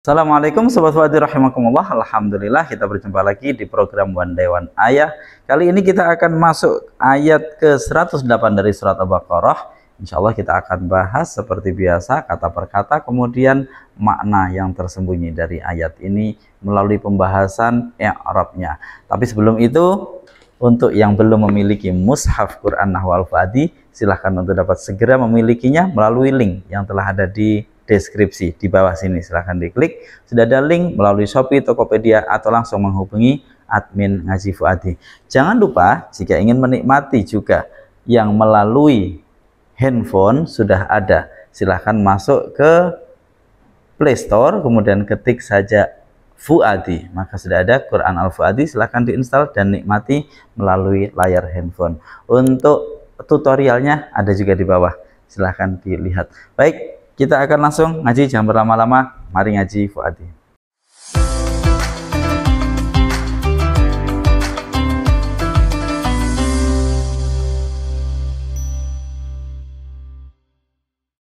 Assalamualaikum Sobat Fuadi rahimakumullah. Alhamdulillah kita berjumpa lagi di program One Day One Ayah. Kali ini kita akan masuk ayat ke 108 dari surat Al-Baqarah. Insya Allah kita akan bahas seperti biasa kata per kata, kemudian makna yang tersembunyi dari ayat ini melalui pembahasan i'rabnya. Tapi sebelum itu, untuk yang belum memiliki mushaf Quran Nahwu Al-Fuadi, silahkan untuk dapat segera memilikinya melalui link yang telah ada di deskripsi di bawah sini. Silahkan diklik, sudah ada link melalui Shopee, Tokopedia, atau langsung menghubungi admin Ngaji Fuadi. Jangan lupa jika ingin menikmati juga yang melalui handphone sudah ada, silahkan masuk ke Play Store, kemudian ketik saja Fuadi, maka sudah ada Quran Al-Fuadi. Silahkan diinstal dan nikmati melalui layar handphone. Untuk tutorialnya ada juga di bawah, silahkan dilihat. Baik, kita akan langsung ngaji, jangan berlama-lama. Mari ngaji Fuadi.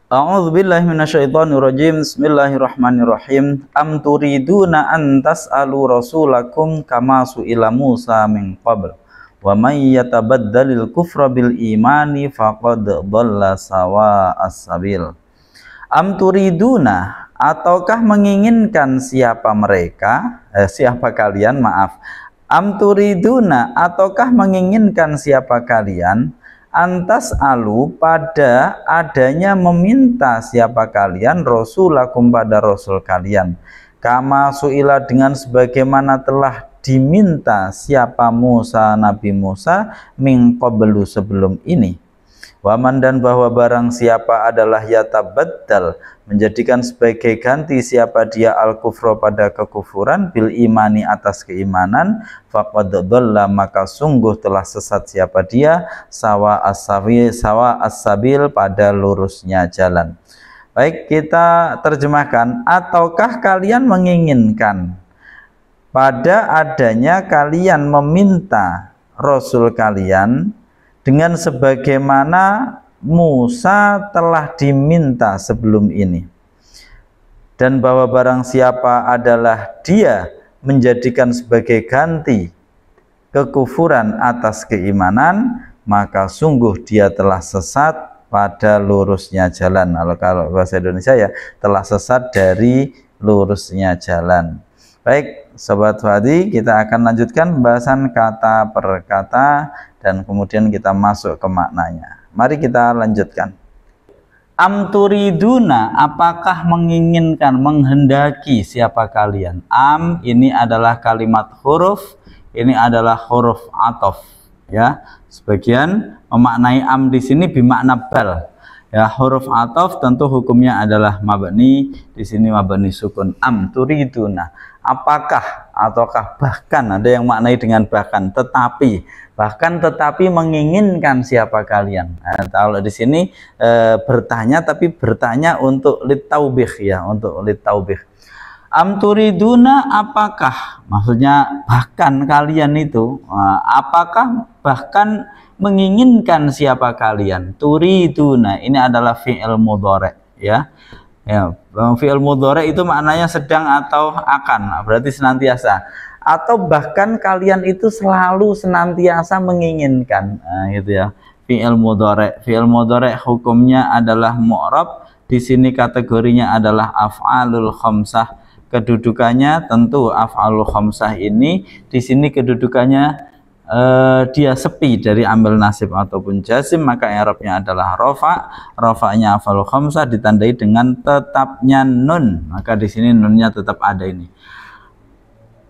A'udzubillahi minasyaitonirrajim. Bismillahirrahmanirrahim. Am turiduna an tas'alu rasulakum kama su'ila Musa min qabl. Wa may yatabaddalil kufra bil imani faqad dhalla sawa'as sabil. Am turiduna, ataukah menginginkan siapa kalian, Am turiduna, ataukah menginginkan siapa kalian, antas alu, pada adanya meminta siapa kalian, rasulakum, pada rasul kalian, kama su'ila, dengan sebagaimana telah diminta siapa Musa, Nabi Musa, min qablu, sebelum ini. Waman, dan bahwa barang siapa adalah yatabaddal, menjadikan sebagai ganti siapa dia al-kufra, pada kekufuran, bil imani, atas keimanan, faqad dhalla, maka sungguh telah sesat siapa dia, sawa as-sabil, pada lurusnya jalan. Baik, kita terjemahkan. Ataukah kalian menginginkan pada adanya kalian meminta rasul kalian dengan sebagaimana Musa telah diminta sebelum ini, dan bahwa barang siapa adalah dia menjadikan sebagai ganti kekufuran atas keimanan, maka sungguh dia telah sesat pada lurusnya jalan. Kalau bahasa Indonesia ya, telah sesat dari lurusnya jalan. Baik Sobat Fuadi, kita akan lanjutkan pembahasan kata per kata dan kemudian kita masuk ke maknanya. Mari kita lanjutkan. Am turiduna, apakah menginginkan, menghendaki siapa kalian. Am ini adalah kalimat huruf, ini adalah huruf ataf ya. Sebagian memaknai am di sini bermakna bal. Ya, huruf ataf tentu hukumnya adalah mabni, di sini mabni sukun. Am turiduna, apakah, ataukah, bahkan, ada yang maknai dengan bahkan, tetapi, bahkan tetapi menginginkan siapa kalian. Nah, kalau di sini bertanya, tapi bertanya untuk litaubih ya, untuk litaubih. Am turiduna, apakah, maksudnya bahkan kalian itu, apakah bahkan menginginkan siapa kalian. Turiduna ini adalah fi'il mudhari ya. Ya, fi'il mudhari itu maknanya sedang atau akan, berarti senantiasa. Atau bahkan kalian itu selalu senantiasa menginginkan, nah, gitu ya. Fi'il mudhari. Fi'il mudhari hukumnya adalah mu'rab. Di sini kategorinya adalah af'alul khamsah. Kedudukannya tentu af'alul khamsah ini di sini kedudukannya dia sepi dari ambil nasib ataupun jazim, maka i'rabnya adalah rofa. Rofa'nya af'alul khamsah ditandai dengan tetapnya nun, maka di sini nunnya tetap ada ini.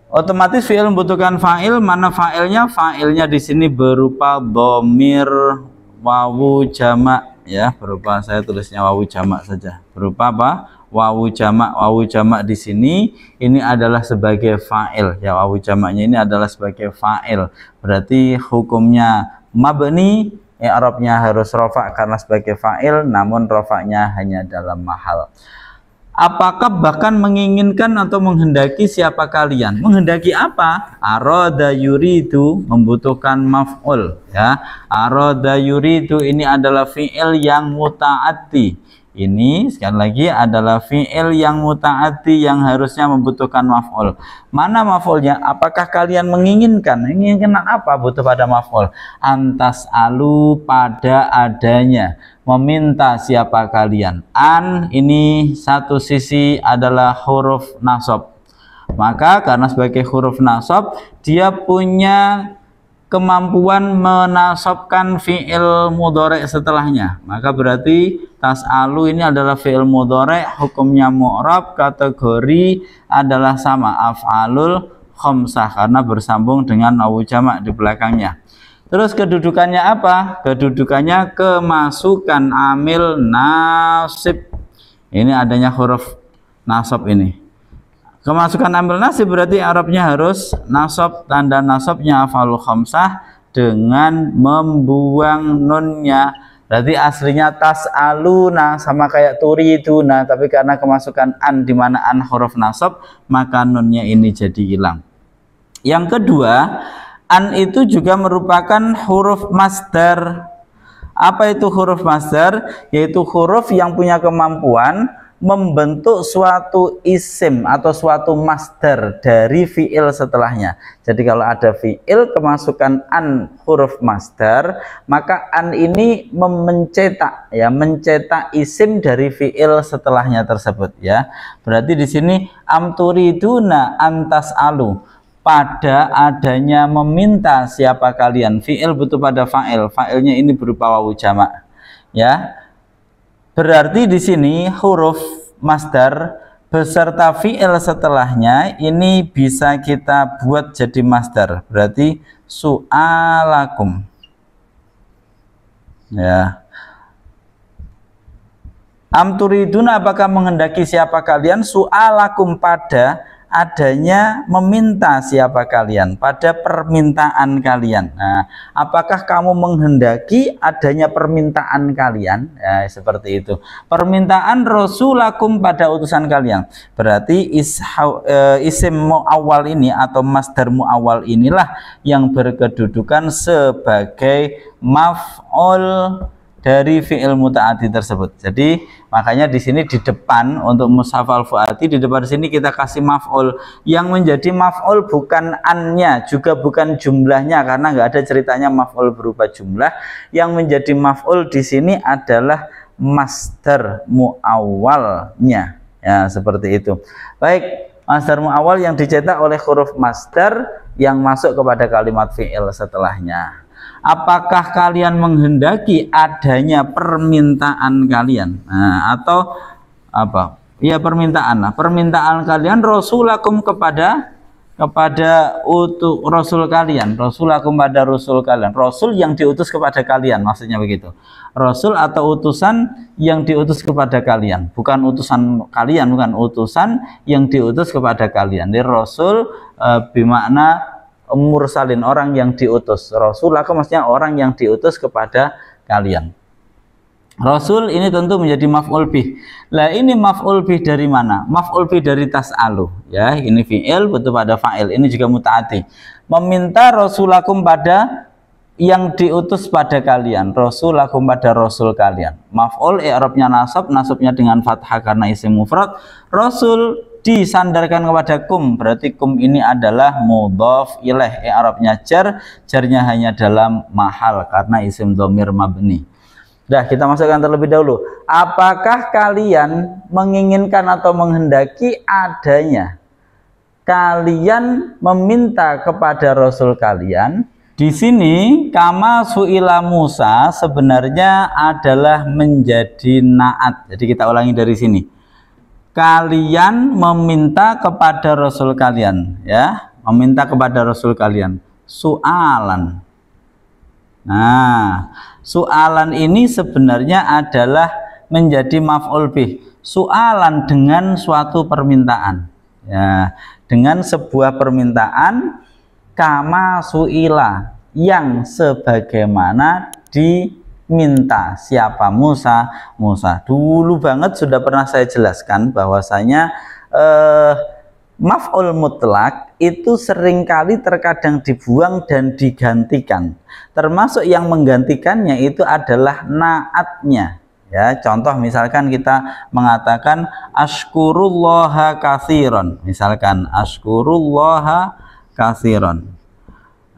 Otomatis fi'il membutuhkan fa'il. Mana fa'ilnya? Fa'ilnya di sini berupa dhamir wawu jamak ya, berupa, saya tulisnya wawu jamak saja, berupa apa? Wawu jamak. Wawu jamak di sini ini adalah sebagai fa'il ya, wawu jamaknya ini adalah sebagai fa'il, berarti hukumnya mabni, i'rabnya harus rofa karena sebagai fa'il, namun rofaknya hanya dalam mahal. Apakah bahkan menginginkan atau menghendaki siapa kalian. Menghendaki apa? Arada yuridu, membutuhkan maf'ul ya. Arada yuridu ini adalah fi'il yang muta'addi, Ini sekali lagi adalah fi'il yang muta'addi yang harusnya membutuhkan maf'ul. Mana maf'ulnya? Apakah kalian menginginkan? Menginginkan apa butuh pada maf'ul? Antas alu pada adanya. Meminta siapa kalian? An ini satu sisi adalah huruf nasab. Maka karena sebagai huruf nasab, dia punya kemampuan menasabkan fi'il mudhari' setelahnya. Maka berarti tas'alu ini adalah fi'il mudhari', hukumnya mu'rab, kategori adalah sama, af'alul khamsah, karena bersambung dengan wawu jamak di belakangnya. Terus kedudukannya apa? Kedudukannya kemasukan amil nasib. Ini adanya huruf nasab ini. Kemasukan amil nasib berarti Arabnya harus nasab, tanda nasabnya af'alul khamsah dengan membuang nunnya. Berarti aslinya tas'aluna sama kayak turiduna, tapi karena kemasukan an di mana an huruf nasab, maka nunnya ini jadi hilang. Yang kedua, an itu juga merupakan huruf masdar. Apa itu huruf masdar? Yaitu huruf yang punya kemampuan membentuk suatu isim atau suatu masdar dari fi'il setelahnya. Jadi kalau ada fi'il kemasukan an huruf masdar, maka an ini mencetak mencetak isim dari fi'il setelahnya tersebut ya. Berarti di sini amturiduna antas alu, pada adanya meminta siapa kalian. Fi'il butuh pada fa'il. Fa'ilnya ini berupa wawu jamak ya. Berarti di sini huruf masdar beserta fi'il setelahnya ini bisa kita buat jadi masdar. Berarti su'alakum. Ya. Amturiduna, apakah menghendaki siapa kalian? Su'alakum, pada adanya meminta siapa kalian, pada permintaan kalian. Nah, apakah kamu menghendaki adanya permintaan kalian? Ya, seperti itu. Permintaan rasulakum, pada utusan kalian. Berarti isim mu'awwal ini atau masdar mu'awwal inilah yang berkedudukan sebagai maf'ul dari fi'il muta'addi tersebut. Jadi makanya di sini di depan untuk mushaf al-fu'ati, di depan sini kita kasih maf'ul. Yang menjadi maf'ul bukan annya, juga bukan jumlahnya, karena nggak ada ceritanya maf'ul berupa jumlah. Yang menjadi maf'ul di sini adalah masdar mu'awwalnya. Ya, seperti itu. Baik, masdar mu'awwal yang dicetak oleh huruf masdar yang masuk kepada kalimat fi'il setelahnya. Apakah kalian menghendaki adanya permintaan kalian? Nah, atau apa? Ya, permintaan. Nah, permintaan kalian rasulakum kepada rasul kalian. Rasulakum pada rasul kalian. Rasul yang diutus kepada kalian, maksudnya begitu. Rasul atau utusan yang diutus kepada kalian, bukan utusan kalian, bukan utusan yang diutus kepada kalian. Jadi rasul bermakna mursalin, orang yang diutus. Rasul aku maksudnya orang yang diutus kepada kalian. Rasul ini tentu menjadi maf'ul bih. Lah ini maf'ul bih dari mana? Maf'ul bih dari tas'alu ya. Ini fi'il butuh pada fa'il. Ini juga muta'ati. Meminta rasulakum pada yang diutus pada kalian. Rasulakum pada rasul kalian. Maf'ul i'rabnya nasab, nasabnya dengan fathah karena isim mufrad. Rasul disandarkan kepada kum, berarti kum ini adalah mudhaf ilaih, i'rabnya jar, jarnya hanya dalam mahal karena isim dhamir mabni. Dah, kita masukkan terlebih dahulu. Apakah kalian menginginkan atau menghendaki adanya kalian meminta kepada rasul kalian? Di sini kama su'ila Musa sebenarnya adalah menjadi naat. Jadi kita ulangi dari sini. Kalian meminta kepada rasul kalian, ya, meminta kepada rasul kalian su'alan. Nah, su'alan ini sebenarnya adalah menjadi maf'ul bih. Su'alan dengan suatu permintaan, ya, dengan sebuah permintaan kama su'ila, yang sebagaimana diminta siapa? Musa. Dulu banget sudah pernah saya jelaskan bahwasanya maf'ul mutlak itu seringkali terkadang dibuang dan digantikan. Termasuk yang menggantikannya itu adalah naatnya Ya, contoh misalkan kita mengatakan ashkurullaha katsiran. Misalkan ashkurullaha katsiran.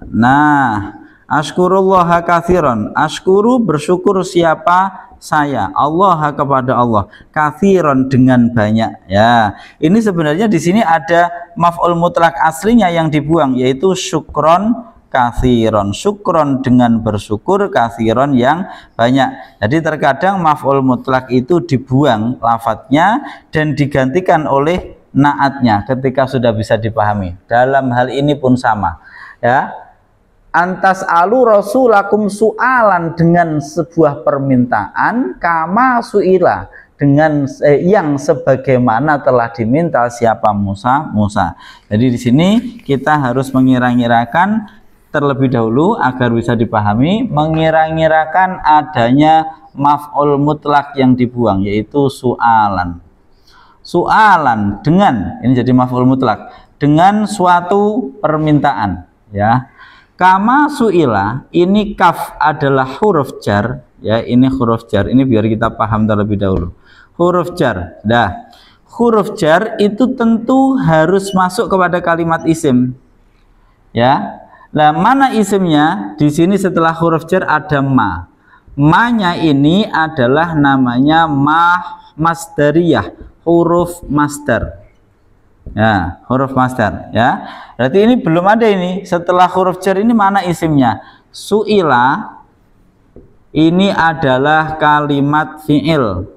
Nah, ashkurullaha katsiran. Ashkuru bersyukur siapa? Saya. Allah kepada Allah. Katsiran dengan banyak. Ya, ini sebenarnya di sini ada maf'ul mutlak aslinya yang dibuang, yaitu syukron katsiran. Syukron dengan bersyukur, katsiran yang banyak. Jadi terkadang maf'ul mutlak itu dibuang lafadznya dan digantikan oleh naatnya ketika sudah bisa dipahami. Dalam hal ini pun sama. Ya, antas alu rasulakum sualan dengan sebuah permintaan, kama suila dengan yang sebagaimana telah diminta siapa Musa. Jadi di sini kita harus mengira-ngirakan terlebih dahulu agar bisa dipahami, mengira-ngirakan adanya maf'ul mutlak yang dibuang, yaitu sualan. Sualan dengan, ini jadi maf'ul mutlak, dengan suatu permintaan, ya. Kama suila, ini kaf adalah huruf jar, ya, ini huruf jar. Ini biar kita paham terlebih dahulu. Huruf jar. Nah, huruf jar itu tentu harus masuk kepada kalimat isim. Ya. Nah, mana isimnya? Di sini setelah huruf jar ada ma. Ma-nya ini adalah namanya masdariyah, huruf masdar. Ya, huruf masdar, ya. Berarti ini belum ada ini. Setelah huruf jar ini mana isimnya? Suila ini adalah kalimat fi'il.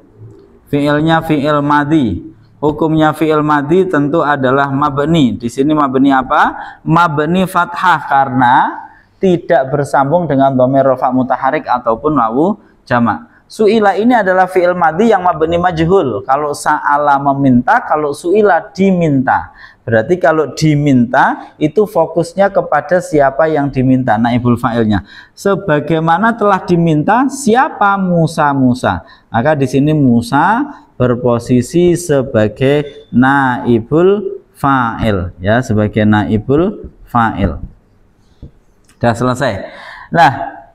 Fi'ilnya fi'il madhi. Hukumnya fi'il madhi tentu adalah mabni. Di sini mabni apa? Mabni fathah karena tidak bersambung dengan dhamir rafa mutaharik ataupun wawu jamak. Su'ila ini adalah fi'il madhi yang mabni majhul. Kalau sa'ala meminta, kalau su'ila diminta. Berarti kalau diminta itu fokusnya kepada siapa yang diminta, naibul fa'ilnya. Sebagaimana telah diminta siapa Musa. Maka di sini Musa berposisi sebagai naibul fa'il, ya, sebagai naibul fa'il. Sudah selesai. Nah,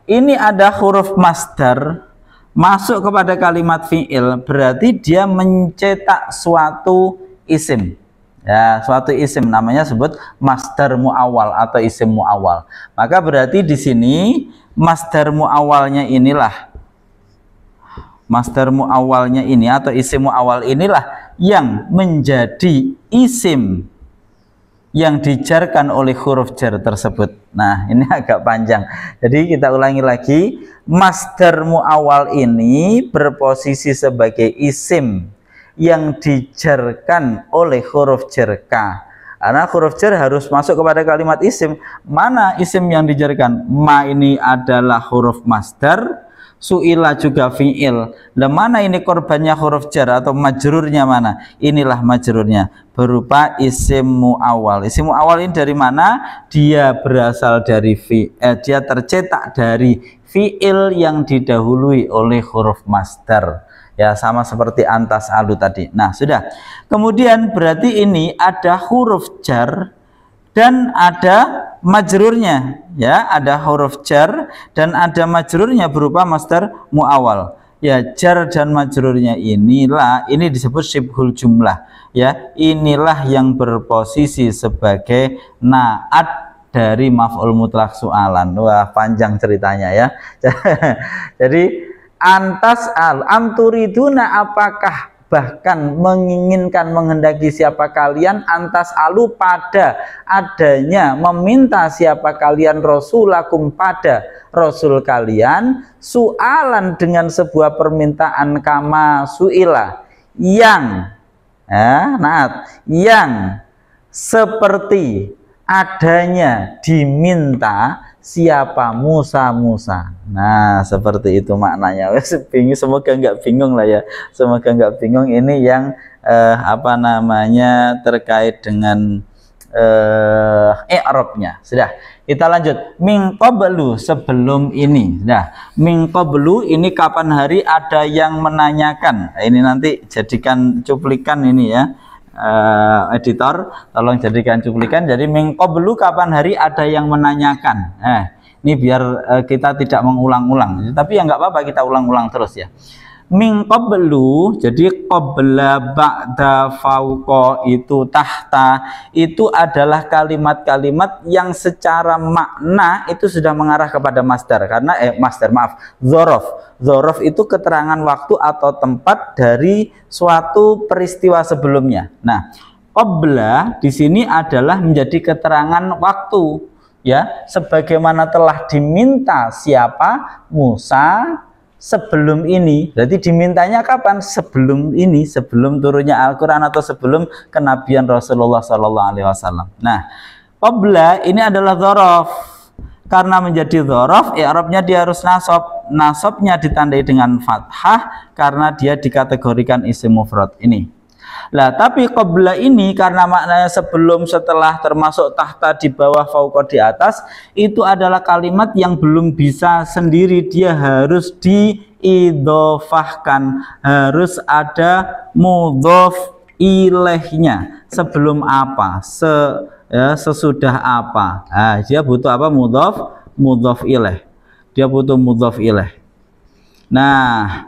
ini ada huruf masdar masuk kepada kalimat fi'il, berarti dia mencetak suatu isim. Ya, suatu isim namanya sebut masdar muawwal atau isim muawwal. Maka berarti di sini masdar muawwalnya inilah, masdar muawwalnya ini atau isim muawwal inilah yang menjadi isim yang dijarkan oleh huruf jar tersebut. Nah, ini agak panjang. Jadi kita ulangi lagi. Masdar muawwal ini berposisi sebagai isim yang dijarkan oleh huruf jar ka. Karena huruf jar harus masuk kepada kalimat isim. Mana isim yang dijarkan? Ma ini adalah huruf masdar, su'ila juga fi'il. Lah mana ini korbannya huruf jar atau majrurnya mana? Inilah majrurnya berupa isim muawwal. Isim muawwal ini dari mana? Dia berasal dari dia tercetak dari fi'il yang didahului oleh huruf masdar. Ya, sama seperti antas alu tadi. Nah, sudah. Kemudian berarti ini ada huruf jar dan ada majrurnya, ya, ada huruf jar dan ada majrurnya berupa masdar muawwal. Ya, jar dan majrurnya inilah, ini disebut syibhul jumlah, ya. Inilah yang berposisi sebagai naat dari maf'ul mutlak su'alan. Wah, panjang ceritanya, ya. Jadi antas al amturiduna, apakah bahkan menginginkan, menghendaki siapa kalian, antas alu pada adanya meminta siapa kalian, rasulakum pada rasul kalian, sualan dengan sebuah permintaan, kama suila yang yang seperti adanya diminta siapa Musa. Nah, seperti itu maknanya. Bingung, semoga nggak bingung lah, ya. Semoga nggak bingung. Ini yang apa namanya terkait dengan i'rabnya. Sudah, kita lanjut. Min qablu, sebelum ini. Nah, min qablu ini kapan hari ada yang menanyakan. Nah, ini nanti jadikan cuplikan ini, ya. Editor, tolong jadikan cuplikan. Jadi min qablu, kapan hari ada yang menanyakan. Ini biar kita tidak mengulang-ulang, tapi ya nggak apa-apa kita ulang-ulang terus, ya. Min qablu, jadi qabla, ba'da, fauqa, itu tahta, itu adalah kalimat-kalimat yang secara makna itu sudah mengarah kepada masdar, karena dzaraf. Dzaraf itu keterangan waktu atau tempat dari suatu peristiwa sebelumnya. Nah, qabla di sini adalah menjadi keterangan waktu, ya, sebagaimana telah diminta siapa? Musa sebelum ini. Berarti dimintanya kapan? Sebelum ini, sebelum turunnya Al-Quran atau sebelum kenabian Rasulullah SAW. Nah, qabla ini adalah dzaraf. Karena menjadi dzaraf, i'rabnya dia harus nasab. Nasabnya ditandai dengan fathah karena dia dikategorikan isim mufrad ini. Lah, tapi qabla ini karena maknanya sebelum, setelah, termasuk tahta, di bawah, fauqa, di atas, itu adalah kalimat yang belum bisa sendiri, dia harus diidhofahkan, harus ada mudhof ilaihnya. Sebelum apa? Sesudah apa? Nah, dia butuh apa? Mudhof ilaih. Dia butuh mudhof ilaih. Nah,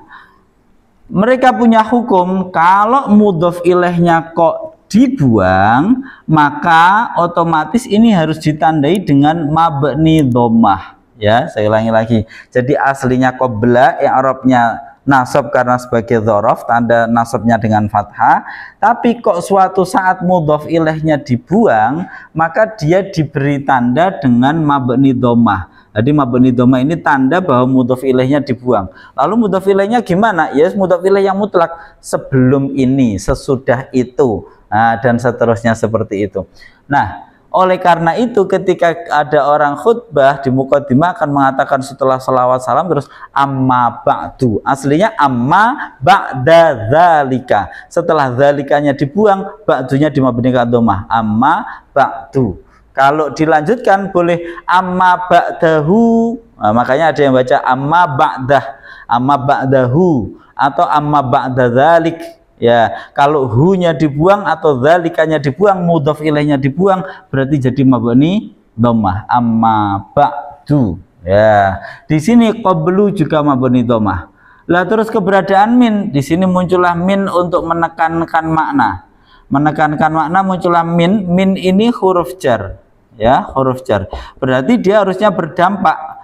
mereka punya hukum kalau mudhof ilaihnya kok dibuang, maka otomatis ini harus ditandai dengan mabni dhammah. Ya, saya ulangi lagi. Jadi aslinya qabla, i'rabnya nasab karena sebagai dzaraf, tanda nasabnya dengan fathah. Tapi kok suatu saat mudhof ilaihnya dibuang, maka dia diberi tanda dengan mabni dhammah. Jadi mabni dhammah ini tanda bahwa mudhof ilaihnya dibuang. Lalu mudhof ilaihnya gimana? Ya, mudhof ilaih yang mutlak, sebelum ini, sesudah itu, nah, dan seterusnya seperti itu. Nah, oleh karena itu ketika ada orang khutbah di muqaddimah akan mengatakan setelah salawat salam terus amma ba'du. Aslinya amma ba'da dzalika. Setelah dzalikanya dibuang, ba'dunya dimabnikan dhammah. Amma ba'du. Kalau dilanjutkan boleh amma ba'dahu. Nah, makanya ada yang baca amma ba'dah, amma ba'dahu, atau amma ba'da dzalik. Ya, kalau hu-nya dibuang atau dzalikanya dibuang, mudhof ilaihnya dibuang, berarti jadi mabni dhammah, amma ba'du. Ya, di sini qablu juga mabni dhammah. Lah terus keberadaan min, di sini muncullah min untuk menekankan makna. Menekankan makna muncullah min. Min ini huruf jar. Ya, huruf jar. Berarti dia harusnya berdampak.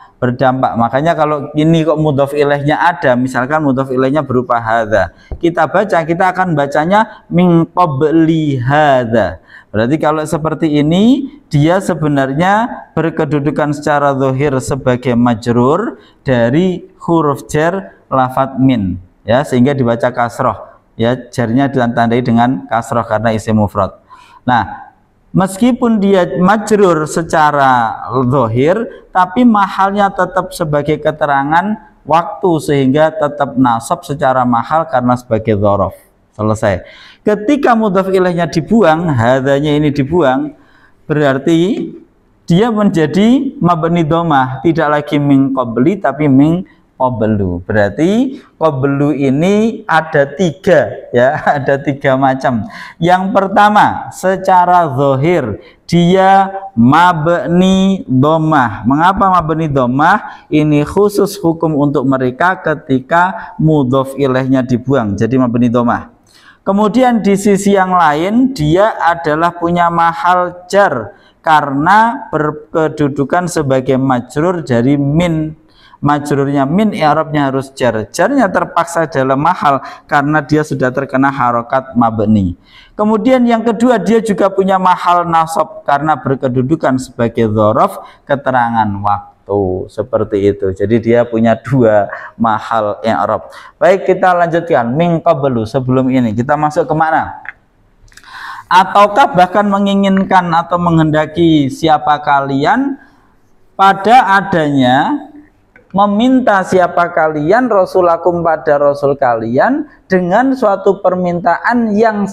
Makanya kalau ini kok mudhof ilaihnya ada, misalkan mudhof ilaihnya berupa hadza, kita akan bacanya min qabli hadza. Berarti kalau seperti ini dia sebenarnya berkedudukan secara zahir sebagai majrur dari huruf jar lafadz min, ya, sehingga dibaca kasroh, ya, jarnya ditandai dengan kasroh karena isim mufrad. Nah, meskipun dia majrur secara zahir, tapi mahalnya tetap sebagai keterangan waktu, sehingga tetap nasab secara mahal karena sebagai dzaraf. Selesai. Ketika mudhof ilaihnya dibuang, hadzanya ini dibuang, berarti dia menjadi mabni dhammah, tidak lagi min qabli tapi min qablu. Berarti qablu ini ada tiga, ya, ada tiga macam. Yang pertama, secara zahir dia mabni dhammah. Mengapa mabni dhammah? Ini khusus hukum untuk mereka ketika mudhof ilaihnya dibuang, jadi mabni dhammah. Kemudian di sisi yang lain dia adalah punya mahal jar karena berkedudukan sebagai majrur dari min. Majrurnya min, i'rabnya harus jar. Jarnya terpaksa dalam mahal karena dia sudah terkena harokat mabni. Kemudian yang kedua, dia juga punya mahal nasab karena berkedudukan sebagai dzaraf, keterangan waktu, seperti itu. Jadi dia punya dua mahal i'rab. Baik, kita lanjutkan min qablu. Sebelum ini kita masuk ke mana? Ataukah bahkan menginginkan atau menghendaki siapa kalian pada adanya meminta siapa kalian rasulakum pada rasul kalian dengan suatu permintaan yang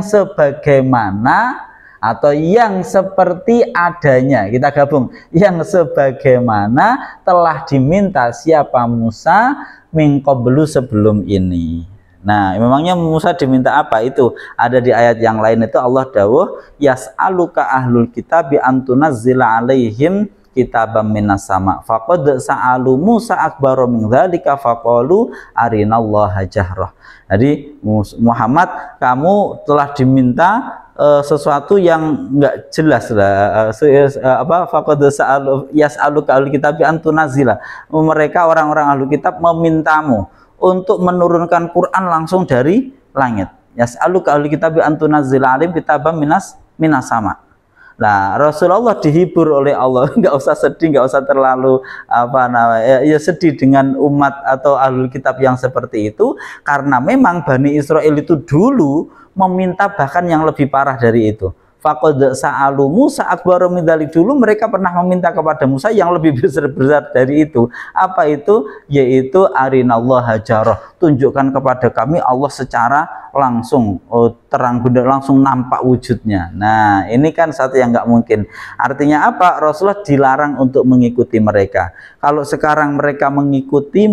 sebagaimana atau yang seperti adanya. Kita gabung, yang sebagaimana telah diminta siapa Musa min qablu sebelum ini. Nah, memangnya Musa diminta apa? Itu ada di ayat yang lain, itu Allah dawuh yas'aluka ahlul kitab bi antunazzila alaihim kitabam minas sama faqad sa'alu Musa akbaru min dzalika faqalu arinallaha jahrah. Jadi Muhammad, kamu telah diminta sesuatu yang enggak jelas lah, faqad sa'alu yas'aluka ahlul kitab antunazila. Mereka orang-orang ahlul kitab memintamu untuk menurunkan Quran langsung dari langit. Yas'aluka ahlul kitab antunazila alim kitabam minas sama. Nah, Rasulullah dihibur oleh Allah, nggak usah sedih, nggak usah terlalu ya sedih dengan umat atau ahlul kitab yang seperti itu, karena memang Bani Israel itu dulu meminta bahkan yang lebih parah dari itu. Faqad sa'alu Musa akbaru min dzalik, dulu mereka pernah meminta kepada Musa yang lebih besar dari itu. Apa itu? Yaitu arinallaha jahrah, tunjukkan kepada kami Allah secara langsung, terang benerang, langsung nampak wujudnya. Nah, ini kan satu yang nggak mungkin. Artinya apa? Rasulullah dilarang untuk mengikuti mereka. Kalau sekarang mereka mengikuti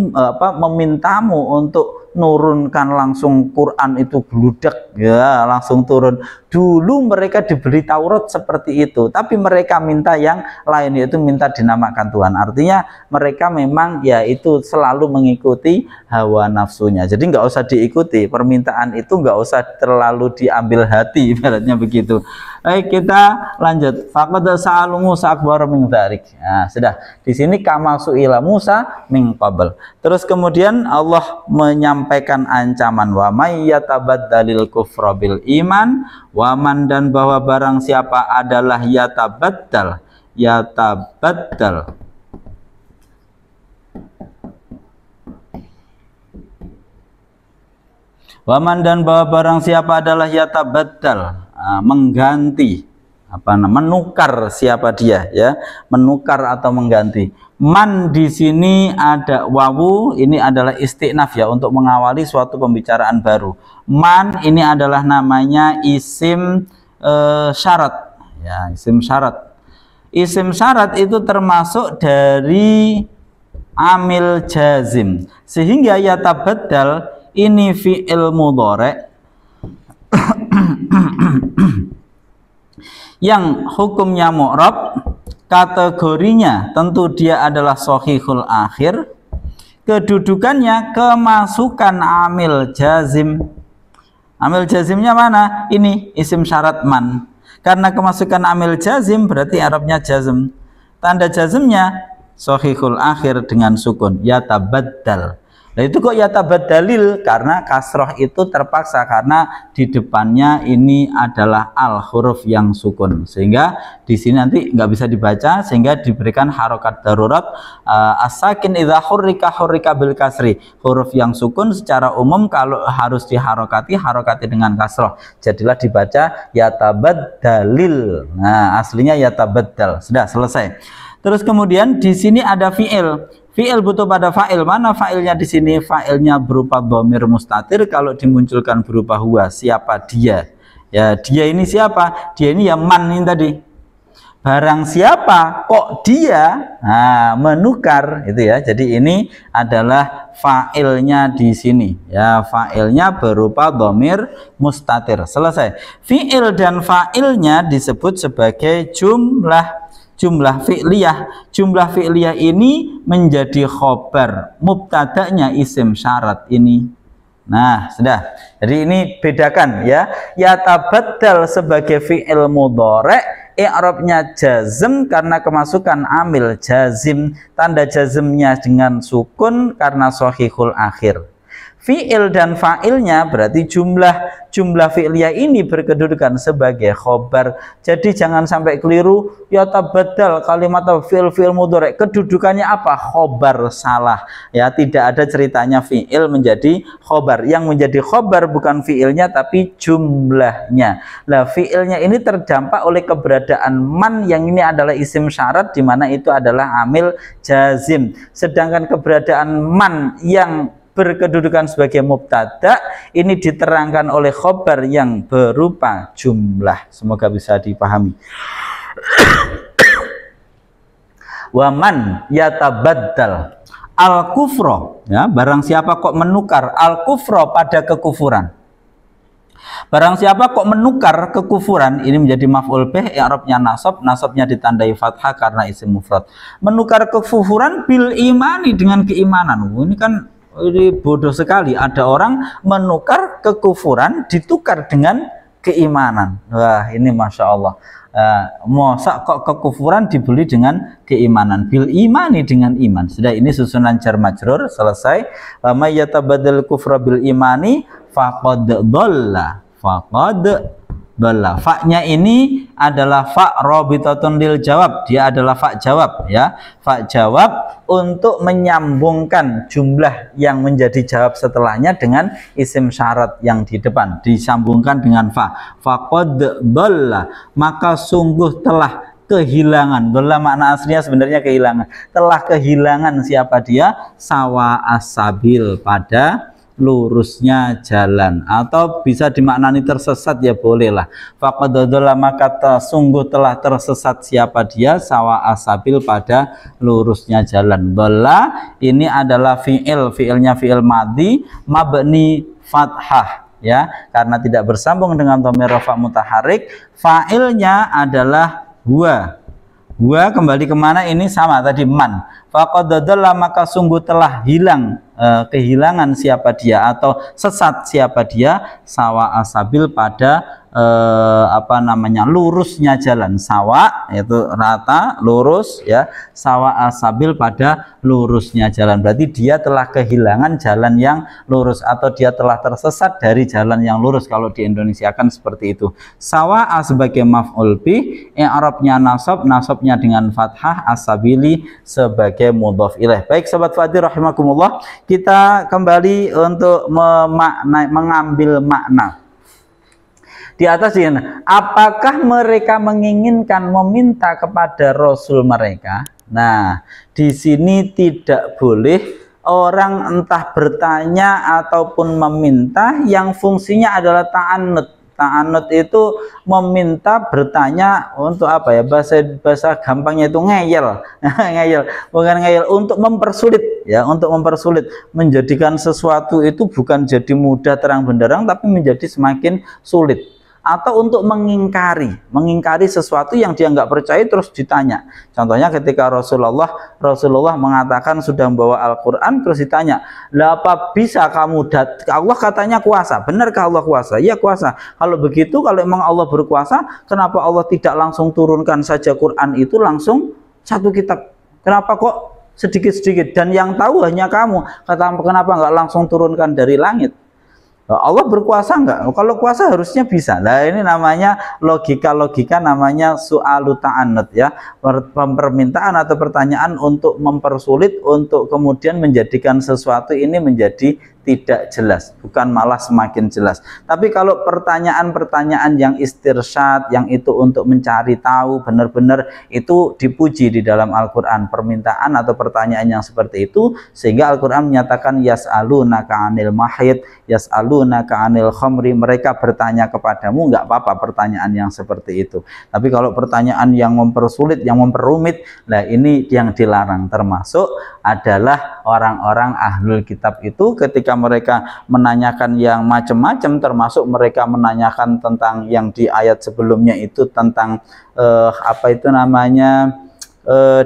memintamu untuk nurunkan langsung Quran itu bludak, ya langsung turun. Dulu mereka diberi Taurat seperti itu, tapi mereka minta yang lain, yaitu minta dinamakan Tuhan. Artinya mereka memang ya itu selalu mengikuti hawa nafsunya. Jadi nggak usah diikuti, permintaan itu nggak usah terlalu diambil hati, ibaratnya begitu. Baik, kita lanjut. Faqad sa'alu Musa akbar min dzalik. Nah, sudah. Di sini kama su'ila Musa min qabl. Terus kemudian Allah menyampaikan ancaman, wa may yatabaddalil kufra bil iman, wa man, dan bahwa barang siapa adalah yatabaddal. Waman, dan bahwa barang siapa adalah yatabaddal, mengganti, menukar siapa dia, ya, menukar atau mengganti. Man di sini ada wawu, ini adalah istiqnaf ya, untuk mengawali suatu pembicaraan baru. Man ini adalah namanya isim syarat, ya, isim syarat. Isim syarat itu termasuk dari amil jazim, sehingga yatabaddal ini fi'il mudhari' yang hukumnya mu'rab, kategorinya tentu dia adalah shahihul akhir, kedudukannya kemasukan amil jazim. Amil jazimnya mana? Ini isim syarat man. Karena kemasukan amil jazim berarti Arabnya jazm. Tanda jazmnya shahihul akhir dengan sukun, yatabaddal. Nah, itu kok yatabaddalil, karena kasroh itu terpaksa karena di depannya ini adalah al huruf yang sukun, sehingga di sini nanti nggak bisa dibaca, sehingga diberikan harokat darurat. As-sakin idza hurrika bil kasri, huruf yang sukun secara umum kalau harus diharokati dengan kasroh, jadilah dibaca yatabaddalil. Nah, aslinya yatabaddal. Sudah selesai. Terus kemudian di sini ada fi'il. Fi'il butuh pada fa'il. Mana fa'ilnya di sini? Fa'ilnya berupa dhamir mustatir. Kalau dimunculkan berupa huwa, siapa dia? Ya, dia ini siapa? Dia ini ya man ini tadi. Barang siapa kok dia? Nah, menukar itu ya. Jadi ini adalah fa'ilnya di sini. Ya, fa'ilnya berupa dhamir mustatir. Selesai. Fi'il dan fa'ilnya disebut sebagai jumlah fi'liyah. Jumlah fi'liyah ini menjadi khobar, mubtada'nya isim syarat ini. Nah, sudah. Jadi ini bedakan ya. Yatabaddal sebagai fi'il mudhari', i'rabnya jazm karena kemasukan amil jazim. Tanda jazmnya dengan sukun karena shahihul akhir. Fi'il dan fa'ilnya berarti jumlah fi'liyah ini berkedudukan sebagai khobar. Jadi jangan sampai keliru yatabaddal kalimat fi'il mudhari', kedudukannya apa? Khobar, salah ya. Tidak ada ceritanya fi'il menjadi khobar. Yang menjadi khobar bukan fi'ilnya tapi jumlahnya. Nah, fi'ilnya ini terdampak oleh keberadaan man, yang ini adalah isim syarat, di mana itu adalah amil jazim. Sedangkan keberadaan man yang berkedudukan sebagai mubtada ini diterangkan oleh khobar yang berupa jumlah. Semoga bisa dipahami. Waman yatabaddal al kufro, ya, barang siapa kok menukar al kufro pada kekufuran. Barang siapa kok menukar kekufuran, ini menjadi maf'ul bih, i'rabnya nasab, nasabnya ditandai fathah karena isim mufrad. Menukar kekufuran bil imani dengan keimanan. Ini kan ini bodoh sekali. Ada orang menukar kekufuran ditukar dengan keimanan. Wah, ini masya Allah. Masa kok kekufuran dibeli dengan keimanan, bil imani dengan iman. Sudah, ini susunan jar majrur selesai. May yatabadal kufra bil imani faqad dhalla. Fa-nya ini adalah fa rabitatun lil jawab, dia adalah fa jawab ya. Fa jawab untuk menyambungkan jumlah yang menjadi jawab setelahnya dengan isim syarat yang di depan, disambungkan dengan fa. Faqad dhalla, maka sungguh telah kehilangan. Dhalla makna aslinya sebenarnya kehilangan. Telah kehilangan siapa dia? Sawa asabil, pada lurusnya jalan, atau bisa dimaknani tersesat ya bolehlah. Faqad dhalla, maka sungguh telah tersesat siapa dia? Sawa asabil, pada lurusnya jalan. Dhalla ini adalah fiilnya fiil madhi mabni fathah ya, karena tidak bersambung dengan dhamir rafa mutaharrik. Fa'ilnya adalah huwa. Huwa kembali kemana? Ini sama tadi, man. Faqad dhalla, maka sungguh telah hilang, kehilangan siapa dia atau sesat siapa dia? Sawa asabil, pada lurusnya jalan. Sawa yaitu rata, lurus ya. Sawa asabil, pada lurusnya jalan. Berarti dia telah kehilangan jalan yang lurus, atau dia telah tersesat dari jalan yang lurus kalau di Indonesia kan seperti itu. Sawa sebagai maf'ul bih, i'rabnya nasab, nasabnya dengan fathah, asabili sebagai mudhaf ilaih. Baik sobat Fadil rahimakumullah, kita kembali untuk mengambil makna di atas ini. Apakah mereka menginginkan meminta kepada Rasul mereka? Nah, di sini tidak boleh orang entah bertanya ataupun meminta yang fungsinya adalah ta'annud. Ta'annud itu meminta, bertanya untuk apa ya? Bahasa gampangnya itu ngeyel. Ngeyel, bukan ngeyel, untuk mempersulit ya, untuk mempersulit, menjadikan sesuatu itu bukan jadi mudah terang benderang tapi menjadi semakin sulit. Atau untuk mengingkari sesuatu yang dia nggak percaya terus ditanya. Contohnya ketika Rasulullah mengatakan sudah membawa Al-Quran, terus ditanya, lah apa bisa kamu Allah katanya kuasa, benarkah Allah kuasa? Iya kuasa. Kalau begitu, kalau memang Allah berkuasa, kenapa Allah tidak langsung turunkan saja Quran itu langsung satu kitab? Kenapa kok sedikit-sedikit, dan yang tahu hanya kamu? Kenapa nggak langsung turunkan dari langit? Allah berkuasa enggak? Kalau kuasa harusnya bisa. Nah, ini namanya logika-logika, namanya su'alu ta'annud ya. Permintaan atau pertanyaan untuk mempersulit, untuk kemudian menjadikan sesuatu ini menjadi tidak jelas, bukan malah semakin jelas. Tapi kalau pertanyaan-pertanyaan yang istirsyad, yang itu untuk mencari tahu, benar-benar itu dipuji di dalam Al-Quran. Permintaan atau pertanyaan yang seperti itu, sehingga Al-Quran menyatakan yas'alunaka 'anil mahid, yas'alunaka 'anil khamri, mereka bertanya kepadamu, nggak apa-apa pertanyaan yang seperti itu. Tapi kalau pertanyaan yang mempersulit, yang memperumit, nah ini yang dilarang. Termasuk adalah orang-orang ahlul kitab itu ketika mereka menanyakan yang macam-macam, termasuk mereka menanyakan tentang yang di ayat sebelumnya itu tentang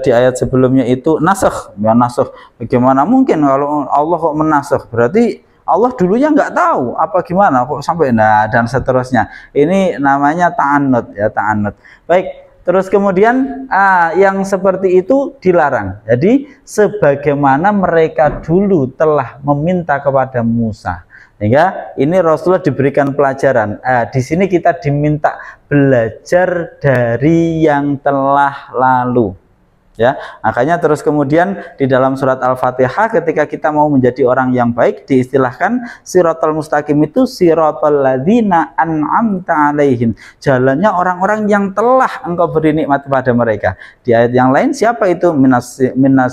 di ayat sebelumnya itu nasakh, ya nasakh. Bagaimana mungkin kalau Allah kok menasakh? Berarti Allah dulunya nggak tahu apa gimana kok sampai, nah dan seterusnya. Ini namanya ta'annud ya, ta'annud. Baik. Terus kemudian yang seperti itu dilarang. Jadi sebagaimana mereka dulu telah meminta kepada Musa, sehingga ini Rasulullah diberikan pelajaran. Di sini kita diminta belajar dari yang telah lalu. Ya, makanya terus kemudian di dalam surat Al-Fatihah ketika kita mau menjadi orang yang baik diistilahkan siratal mustaqim itu siratal ladzina an'amta alaihim, jalannya orang-orang yang telah engkau beri nikmat pada mereka. Di ayat yang lain siapa itu? Minas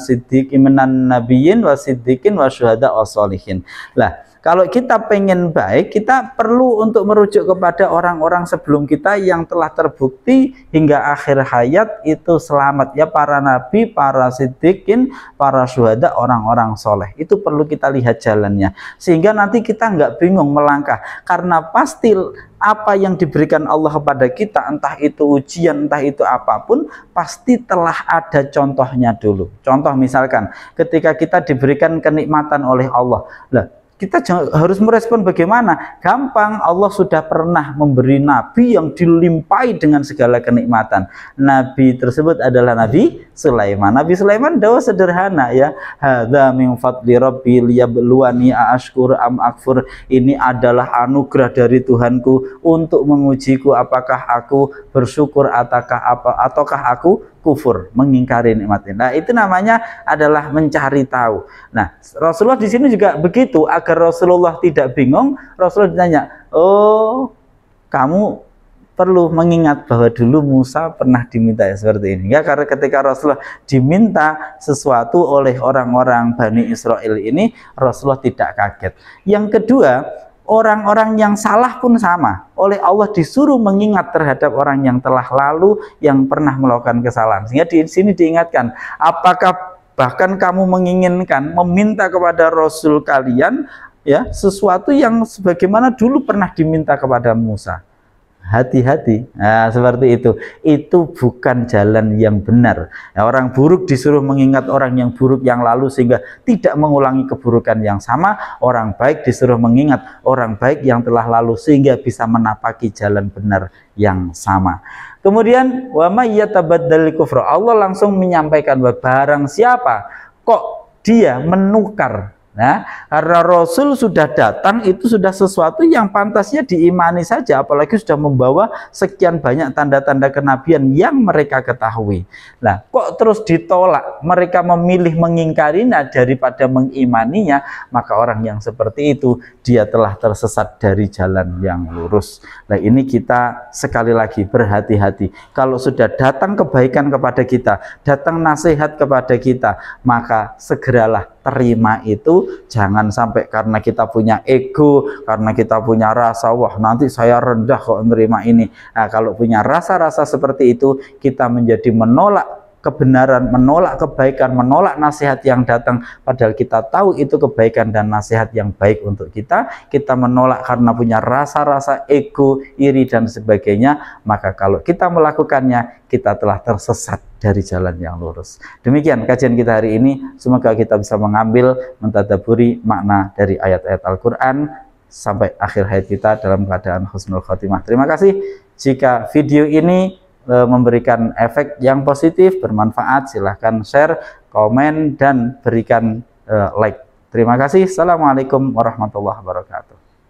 siddiqin, minan nabiyyin wasiddiqin wasyuhada wassolihin. Lah Kalau kita pengen baik, kita perlu untuk merujuk kepada orang-orang sebelum kita yang telah terbukti hingga akhir hayat itu selamat, ya, para nabi, para siddiqin, para syuhada, orang-orang soleh. Itu perlu kita lihat jalannya, sehingga nanti kita nggak bingung melangkah, karena pasti apa yang diberikan Allah kepada kita, entah itu ujian, entah itu apapun, pasti telah ada contohnya dulu. Contoh misalkan ketika kita diberikan kenikmatan oleh Allah, lah kita harus merespon bagaimana? Gampang, Allah sudah pernah memberi nabi yang dilimpahi dengan segala kenikmatan. Nabi tersebut adalah Nabi Sulaiman. Nabi Sulaiman dakwah sederhana, ya. Hadza min fadli rabbi liyabluwani aashkur am akfur. Ini adalah anugerah dari Tuhanku untuk mengujiku apakah aku bersyukur ataukah aku kufur, mengingkari nikmat ini. Nah, itu namanya adalah mencari tahu. Nah, Rasulullah di sini juga begitu, agar Rasulullah tidak bingung. Rasulullah ditanya, oh, kamu perlu mengingat bahwa dulu Musa pernah diminta seperti ini, ya. Karena ketika Rasulullah diminta sesuatu oleh orang-orang Bani Israel ini, Rasulullah tidak kaget. Yang kedua, orang-orang yang salah pun sama, oleh Allah disuruh mengingat terhadap orang yang telah lalu yang pernah melakukan kesalahan. Sehingga di sini diingatkan, apakah bahkan kamu menginginkan meminta kepada Rasul kalian, ya, sesuatu yang sebagaimana dulu pernah diminta kepada Musa. Hati-hati. Nah, seperti itu bukan jalan yang benar. Nah, orang buruk disuruh mengingat orang yang buruk yang lalu sehingga tidak mengulangi keburukan yang sama. Orang baik disuruh mengingat orang baik yang telah lalu sehingga bisa menapaki jalan benar yang sama. Kemudian wa may yatabaddal kufra, Allah langsung menyampaikan bahwa barang siapa kok dia menukar. Nah, karena Rasul sudah datang, itu sudah sesuatu yang pantasnya diimani saja, apalagi sudah membawa sekian banyak tanda-tanda kenabian yang mereka ketahui. Nah, kok terus ditolak, mereka memilih mengingkarinya daripada mengimaninya, maka orang yang seperti itu dia telah tersesat dari jalan yang lurus. Nah, ini kita sekali lagi berhati-hati. Kalau sudah datang kebaikan kepada kita, datang nasihat kepada kita, maka segeralah terima itu. Jangan sampai karena kita punya ego, karena kita punya rasa, wah nanti saya rendah kok menerima ini. Nah, kalau punya rasa-rasa seperti itu, kita menjadi menolak kebenaran, menolak kebaikan, menolak nasihat yang datang, padahal kita tahu itu kebaikan dan nasihat yang baik untuk kita. Kita menolak karena punya rasa-rasa ego, iri dan sebagainya, maka kalau kita melakukannya, kita telah tersesat dari jalan yang lurus. Demikian kajian kita hari ini, semoga kita bisa mengambil, mentadaburi makna dari ayat-ayat Al-Quran sampai akhir hayat kita dalam keadaan husnul khotimah. Terima kasih. Jika video ini memberikan efek yang positif, bermanfaat, silahkan share, komen, dan berikan like. Terima kasih. Assalamualaikum warahmatullahi wabarakatuh.